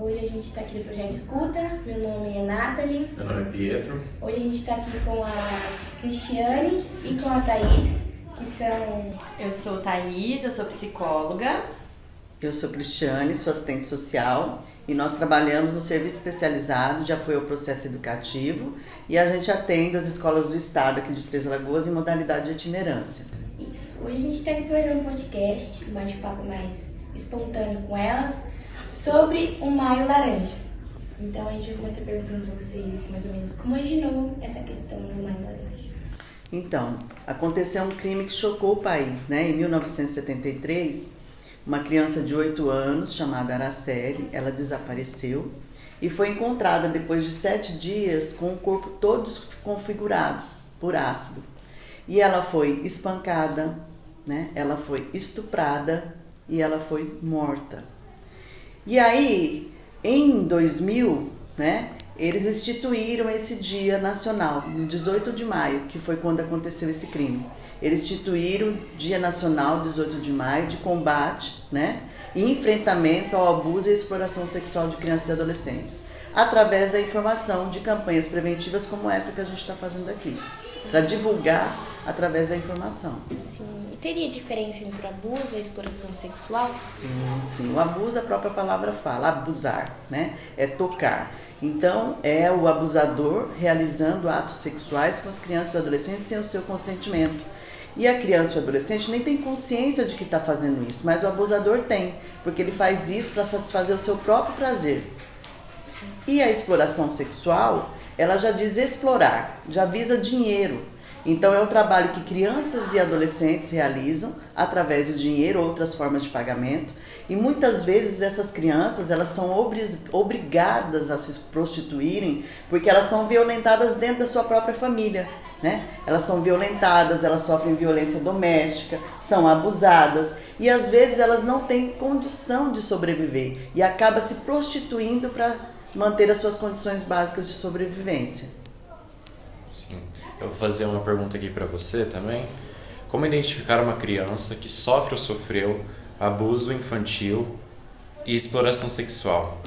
Hoje a gente está aqui no Projeto Escuta. Meu nome é Nathalie. Meu nome é Pietro. Hoje a gente está aqui com a Cristiane e com a Thaís, que são... Eu sou Thaís, eu sou psicóloga. Eu sou Cristiane, sou assistente social e nós trabalhamos no serviço especializado de apoio ao processo educativo e a gente atende as escolas do estado aqui de Três Lagoas em modalidade de itinerância. Isso. Hoje a gente está aqui para um podcast, um bate-papo mais espontâneo com elas, sobre o Maio Laranja. Então a gente vai começar perguntando para vocês mais ou menos como originou essa questão do Maio Laranja. Então, aconteceu um crime que chocou o país, né? Em 1973, uma criança de 8 anos, chamada Araceli, ela desapareceu e foi encontrada depois de 7 dias com o corpo todo desconfigurado por ácido. E ela foi espancada, né? Ela foi estuprada e ela foi morta. E aí, em 2000, né? Eles instituíram esse dia nacional, no 18 de maio, que foi quando aconteceu esse crime. Eles instituíram o Dia Nacional, 18 de maio, de combate, né, e enfrentamento ao abuso e exploração sexual de crianças e adolescentes, através da informação de campanhas preventivas como essa que a gente está fazendo aqui, para divulgar através da informação. Sim. E teria diferença entre o abuso e a exploração sexual? Sim. O abuso, a própria palavra fala, abusar, né? É tocar. Então, é o abusador realizando atos sexuais com as crianças e adolescentes sem o seu consentimento. E a criança e o adolescente nem tem consciência de que está fazendo isso, mas o abusador tem, porque ele faz isso para satisfazer o seu próprio prazer. E a exploração sexual, ela já diz explorar, já visa dinheiro. Então é um trabalho que crianças e adolescentes realizam através do dinheiro ou outras formas de pagamento. E muitas vezes essas crianças elas são obrigadas a se prostituírem porque elas são violentadas dentro da sua própria família, né? Elas são violentadas, elas sofrem violência doméstica, são abusadas e às vezes elas não têm condição de sobreviver e acabam se prostituindo para manter as suas condições básicas de sobrevivência. Sim. Eu vou fazer uma pergunta aqui para você também. Como identificar uma criança que sofre ou sofreu abuso infantil e exploração sexual?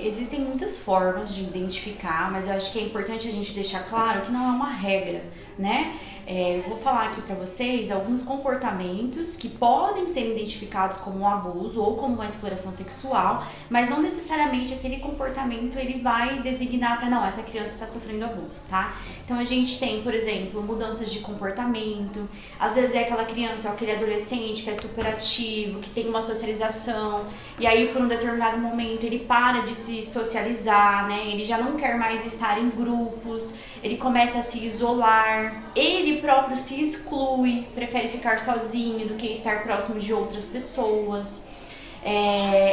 Existem muitas formas de identificar, mas eu acho que é importante a gente deixar claro que não é uma regra, né? Eu vou falar aqui para vocês alguns comportamentos que podem ser identificados como um abuso ou como uma exploração sexual, mas não necessariamente aquele comportamento ele vai designar para não, essa criança está sofrendo abuso, tá? Então a gente tem, por exemplo, mudanças de comportamento, às vezes é aquela criança ou aquele adolescente que é super ativo, que tem uma socialização, e aí por um determinado momento ele para de se socializar, né? Ele já não quer mais estar em grupos, ele começa a se isolar, ele próprio se exclui, prefere ficar sozinho do que estar próximo de outras pessoas.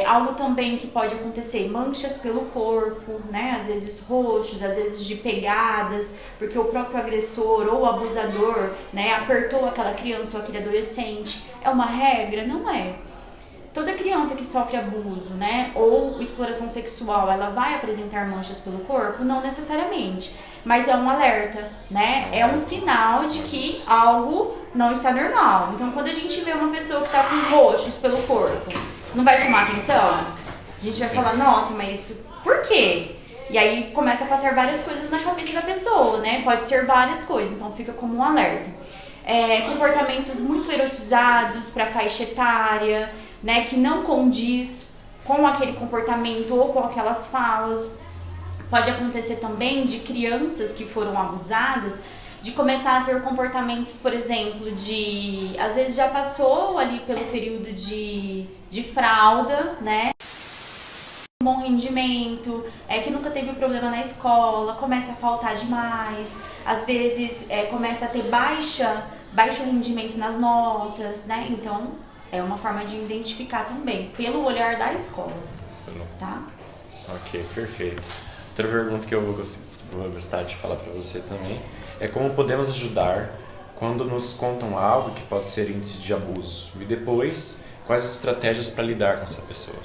Algo também que pode acontecer, manchas pelo corpo, né? Às vezes roxos, às vezes de pegadas, porque o próprio agressor ou abusador, né, apertou aquela criança ou aquele adolescente. É uma regra? Não é. Toda criança que sofre abuso, né, ou exploração sexual, ela vai apresentar manchas pelo corpo? Não necessariamente, mas é um alerta, né? É um sinal de que algo não está normal. Então, quando a gente vê uma pessoa que está com roxos pelo corpo, não vai chamar atenção? A gente vai falar, nossa, mas por quê? E aí começa a passar várias coisas na cabeça da pessoa, né? Pode ser várias coisas, então fica como um alerta. Comportamentos muito erotizados para a faixa etária, né, que não condiz com aquele comportamento ou com aquelas falas. Pode acontecer também de crianças que foram abusadas de começar a ter comportamentos, por exemplo, de às vezes já passou ali pelo período de fralda, né? Bom rendimento, que nunca teve problema na escola, começa a faltar demais, às vezes começa a ter baixo rendimento nas notas, né? Então é uma forma de identificar também, pelo olhar da escola, tá? Ok, perfeito. Outra pergunta que eu vou gostar de falar para você também é como podemos ajudar quando nos contam algo que pode ser índice de abuso e depois quais as estratégias para lidar com essa pessoa.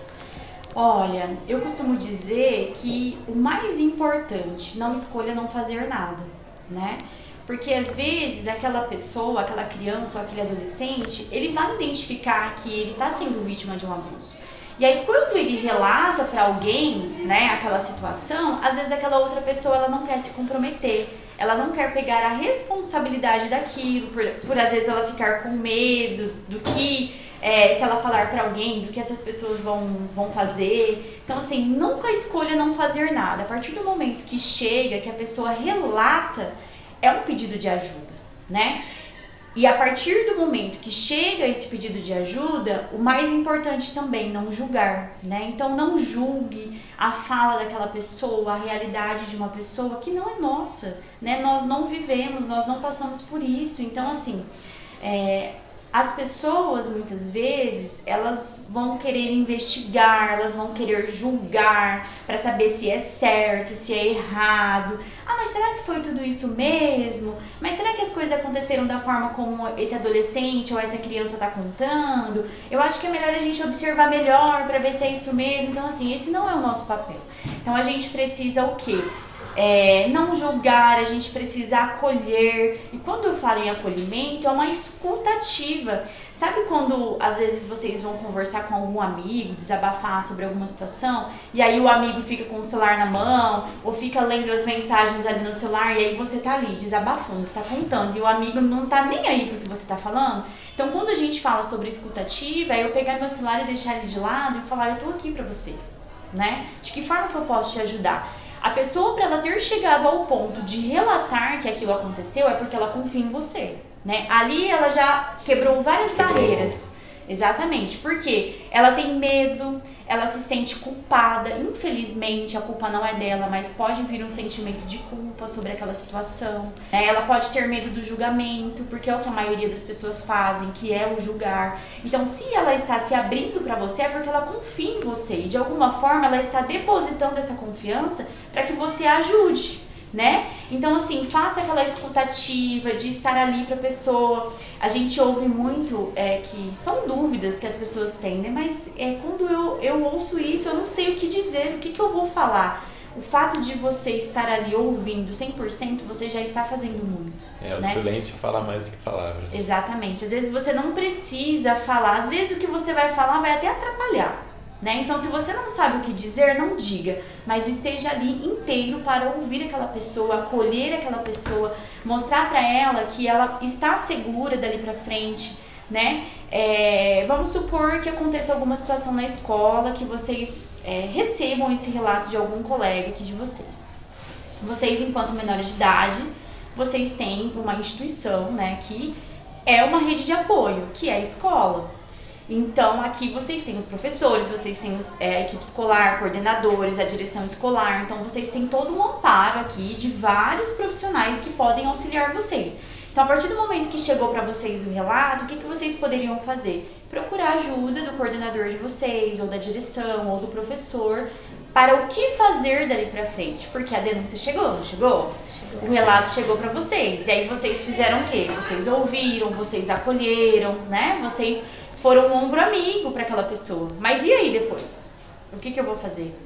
Olha, eu costumo dizer que o mais importante, não escolha não fazer nada, né? Porque às vezes aquela pessoa, aquela criança ou aquele adolescente, ele vai identificar que ele está sendo vítima de um abuso. E aí quando ele relata para alguém, né, aquela situação, às vezes aquela outra pessoa ela não quer se comprometer, ela não quer pegar a responsabilidade daquilo, por às vezes ela ficar com medo do que se ela falar para alguém, do que essas pessoas vão fazer. Então assim, nunca escolha não fazer nada. A partir do momento que chega, que a pessoa relata, é um pedido de ajuda, né? E a partir do momento que chega esse pedido de ajuda, o mais importante também, não julgar, né? Então não julgue a fala daquela pessoa, a realidade de uma pessoa que não é nossa, né? Nós não vivemos, nós não passamos por isso. Então assim, as pessoas muitas vezes, elas vão querer investigar, elas vão querer julgar para saber se é certo, se é errado. Ah, mas será que foi tudo isso mesmo? Mas será que as coisas aconteceram da forma como esse adolescente ou essa criança está contando? Eu acho que é melhor a gente observar melhor para ver se é isso mesmo. Então assim, esse não é o nosso papel. Então a gente precisa o quê? Não julgar, a gente precisa acolher. E quando eu falo em acolhimento, é uma escuta ativa. Sabe quando às vezes vocês vão conversar com algum amigo, desabafar sobre alguma situação, e aí o amigo fica com o celular na mão, ou fica lendo as mensagens ali no celular, e aí você tá ali desabafando, tá contando, e o amigo não tá nem aí pro que você tá falando? Então quando a gente fala sobre escuta ativa, é eu pegar meu celular e deixar ele de lado e falar, eu tô aqui pra você, né? De que forma que eu posso te ajudar? A pessoa, para ela ter chegado ao ponto de relatar que aquilo aconteceu, é porque ela confia em você, né? Ali ela já quebrou várias barreiras. Exatamente, porque ela tem medo, ela se sente culpada. Infelizmente, a culpa não é dela, mas pode vir um sentimento de culpa sobre aquela situação. Ela pode ter medo do julgamento, porque é o que a maioria das pessoas fazem, que é o julgar. Então, se ela está se abrindo para você, é porque ela confia em você. E de alguma forma, ela está depositando essa confiança para que você a ajude, né? Então assim, faça aquela escutativa de estar ali para a pessoa. A gente ouve muito que são dúvidas que as pessoas têm, né? Mas quando eu ouço isso, eu não sei o que dizer, o que eu vou falar. O fato de você estar ali ouvindo 100%, você já está fazendo muito. O né? silêncio fala mais do que palavras. Exatamente. Às vezes você não precisa falar, às vezes o que você vai falar vai até atrapalhar. Né? Então, se você não sabe o que dizer, não diga, mas esteja ali inteiro para ouvir aquela pessoa, acolher aquela pessoa, mostrar para ela que ela está segura dali para frente, né? Vamos supor que aconteça alguma situação na escola, que vocês recebam esse relato de algum colega aqui de vocês. Vocês, enquanto menores de idade, vocês têm uma instituição, né, que é uma rede de apoio, que é a escola. Então, aqui vocês têm os professores, vocês têm a equipe escolar, coordenadores, a direção escolar. Então, vocês têm todo um amparo aqui de vários profissionais que podem auxiliar vocês. Então, a partir do momento que chegou para vocês o relato, o que vocês poderiam fazer? Procurar ajuda do coordenador de vocês, ou da direção, ou do professor, para o que fazer dali para frente. Porque a denúncia chegou, não chegou? O relato chegou para vocês. E aí, vocês fizeram o quê? Vocês ouviram, vocês acolheram, né? Vocês foram um ombro amigo para aquela pessoa. Mas e aí depois? O que eu vou fazer?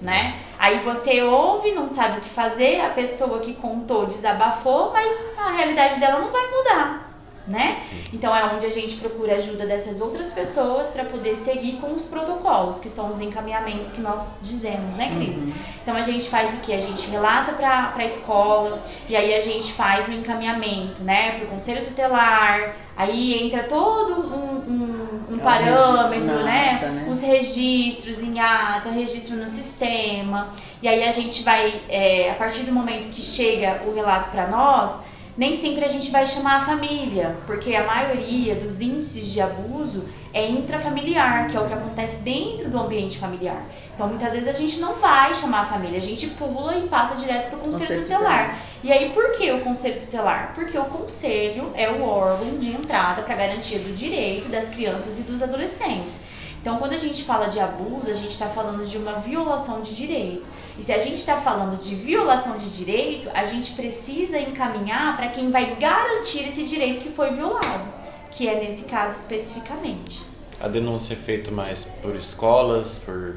Né? Aí você ouve, não sabe o que fazer, a pessoa que contou desabafou, mas a realidade dela não vai mudar, né? Então é onde a gente procura ajuda dessas outras pessoas para poder seguir com os protocolos, que são os encaminhamentos que nós dizemos, né, Cris? Então a gente faz o que? A gente relata para a escola, e aí a gente faz o encaminhamento, né, para o conselho tutelar. Aí entra todo um parâmetro, né? Os registros em ata, registro no sistema. E aí a gente vai, a partir do momento que chega o relato para nós, nem sempre a gente vai chamar a família, porque a maioria dos índices de abuso é intrafamiliar, que é o que acontece dentro do ambiente familiar. Então, muitas vezes a gente não vai chamar a família, a gente pula e passa direto para o conselho tutelar. E aí, por que o conselho tutelar? Porque o conselho é o órgão de entrada para garantia do direito das crianças e dos adolescentes. Então, quando a gente fala de abuso, a gente está falando de uma violação de direito. E se a gente está falando de violação de direito, a gente precisa encaminhar para quem vai garantir esse direito que foi violado, que é nesse caso especificamente. A denúncia é feita mais por escolas, por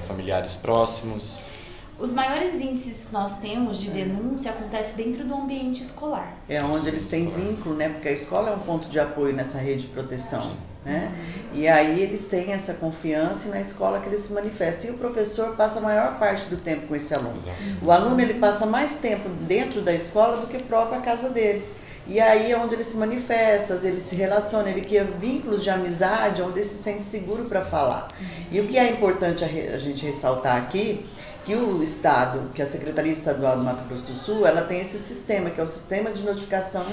familiares próximos? Os maiores índices que nós temos de denúncia acontece dentro do ambiente escolar. É onde eles têm vínculo, né? Porque a escola é um ponto de apoio nessa rede de proteção. né? E aí eles têm essa confiança e na escola que eles se manifestam. E o professor passa a maior parte do tempo com esse aluno. O aluno ele passa mais tempo dentro da escola do que própria casa dele. E aí é onde ele se manifesta, ele se relaciona, ele cria vínculos de amizade, onde ele se sente seguro para falar. E o que é importante a gente ressaltar aqui, que o Estado, que a Secretaria Estadual do Mato Grosso do Sul, ela tem esse sistema, que é o Sistema de Notificação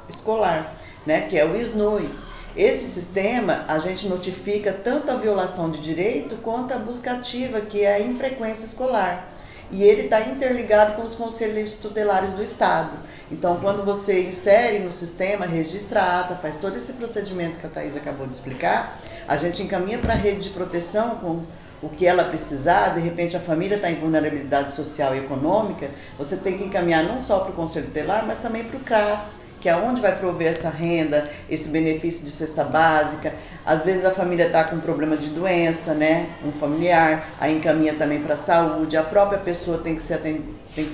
Escolar, né, que é o SNOI. Esse sistema, a gente notifica tanto a violação de direito quanto a busca ativa, que é a infrequência escolar. E ele está interligado com os conselheiros tutelares do Estado. Então, quando você insere no sistema, registra a ata, faz todo esse procedimento que a Thaís acabou de explicar, a gente encaminha para a rede de proteção com o que ela precisar. De repente a família está em vulnerabilidade social e econômica, você tem que encaminhar não só para o Conselho Tutelar, mas também para o CRAS, que é onde vai prover essa renda, esse benefício de cesta básica. Às vezes a família está com problema de doença, né? Um familiar, aí encaminha também para a saúde, a própria pessoa tem que ser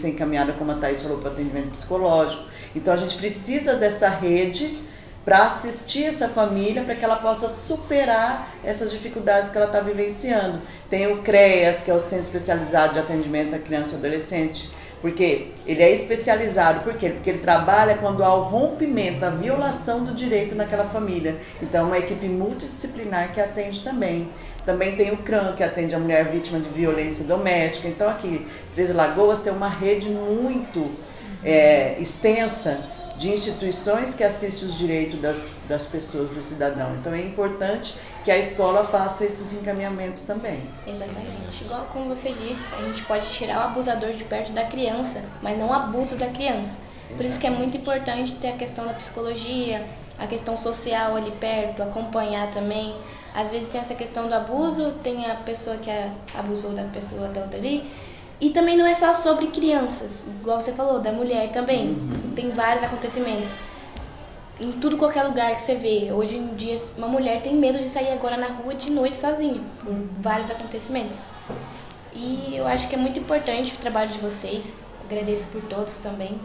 encaminhada, como a Thaís falou, para atendimento psicológico. Então a gente precisa dessa rede para assistir essa família, para que ela possa superar essas dificuldades que ela está vivenciando. Tem o CREAS, que é o Centro Especializado de Atendimento à Criança e Adolescente, porque ele é especializado. Por quê? Porque ele trabalha quando há o rompimento, a violação do direito naquela família. Então é uma equipe multidisciplinar que atende também. Também tem o CRAM, que atende a mulher vítima de violência doméstica. Então aqui, Três Lagoas tem uma rede muito extensa de instituições que assistem os direitos das pessoas, do cidadão. Então é importante que a escola faça esses encaminhamentos também. Exatamente. Igual como você disse, a gente pode tirar o abusador de perto da criança, mas não o abuso da criança. Por isso que é muito importante ter a questão da psicologia, a questão social ali perto, acompanhar também. Às vezes tem essa questão do abuso, tem a pessoa que abusou da pessoa da outra ali. E também não é só sobre crianças, igual você falou, da mulher também. Tem vários acontecimentos. Em tudo, qualquer lugar que você vê. Hoje em dia, uma mulher tem medo de sair agora na rua de noite sozinha, por vários acontecimentos. E eu acho que é muito importante o trabalho de vocês. Agradeço por todos também.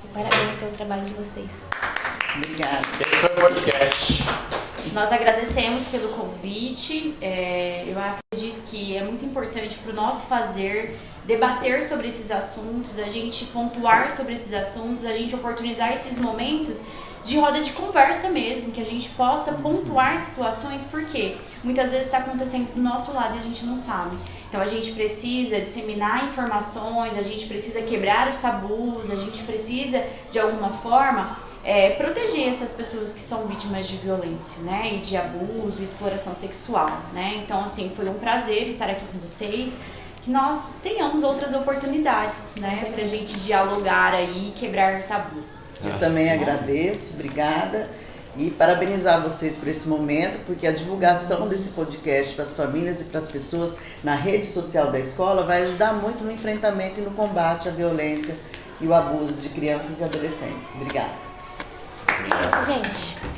E parabéns pelo trabalho de vocês. Obrigada. Esse foi o podcast. Nós agradecemos pelo convite. Eu acredito que é muito importante para o nosso fazer debater sobre esses assuntos, a gente pontuar sobre esses assuntos, a gente oportunizar esses momentos de roda de conversa mesmo, que a gente possa pontuar situações, porque muitas vezes está acontecendo do nosso lado e a gente não sabe. Então a gente precisa disseminar informações, a gente precisa quebrar os tabus, a gente precisa, de alguma forma, proteger essas pessoas que são vítimas de violência, né, e de abuso e exploração sexual, né. Então, assim, foi um prazer estar aqui com vocês, que nós tenhamos outras oportunidades, né, pra gente dialogar aí e quebrar tabus. Eu também agradeço, obrigada, e parabenizar vocês por esse momento, porque a divulgação desse podcast para as famílias e para as pessoas na rede social da escola vai ajudar muito no enfrentamento e no combate à violência e o abuso de crianças e adolescentes. Obrigada. É isso, gente.